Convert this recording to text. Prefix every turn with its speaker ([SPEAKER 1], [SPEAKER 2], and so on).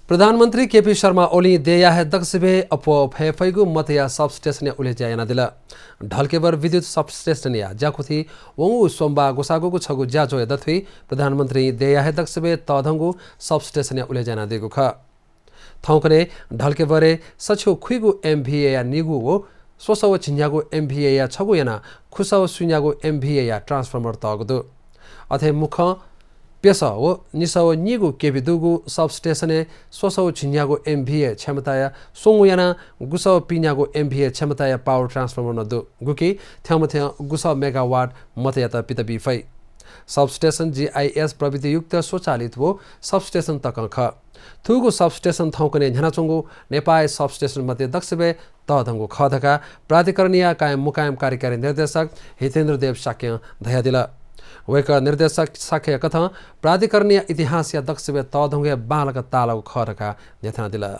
[SPEAKER 1] प्रधानमंत्री केपी शर्मा ओली देया है दक्षिबे अपो फैफैगु मतया सबस्टेशन उले जायना दिला ढलकेवर विद्युत सबस्टेशन या जाकुथी वंगु सोमबा गोसागुगु छगु ज्याजो यदथि प्रधानमंत्री देया है दक्षिबे तधंगु सबस्टेशन उले जायना दिगु ख थौकने ढलकेवरे सछु खुइगु एमभीए या निगु वो सोसव छिन्यागु एमभीए या छगु याना खुसव सुन्यागु एमभीए या ट्रान्सफर्मर तगदु अथे मुख पेसा वो निसव निगु केबिदुगु सबस्टेशने सोसव छिन्यागु एमभीए क्षमताया सोंगुयाना गुसव पिन्यागु एमभीए क्षमताया पावर ट्रान्सफर्मर नदु गुकी थ्यामथ्या गुसव मेगावाट मतयाता पितबी फै सबस्टेशन जीआईएस प्रविधि युक्त स्वचालित वो सबस्टेशन तकंख थुगु सबस्टेशन थौकने झनाचुंगु नेपाल सबस्टेशन मध्ये दक्षिबे तधंगु खधका प्राधिकरणीय कायम मुकायम कार्यकारी निर्देशक हितेन्द्र देव साक्य धयादिला वेक निर्देशक साक्य कथा प्राधिकरणीय इतिहास या दक्षिबे तधंगे बालक तालौ खधका नेथना दिला।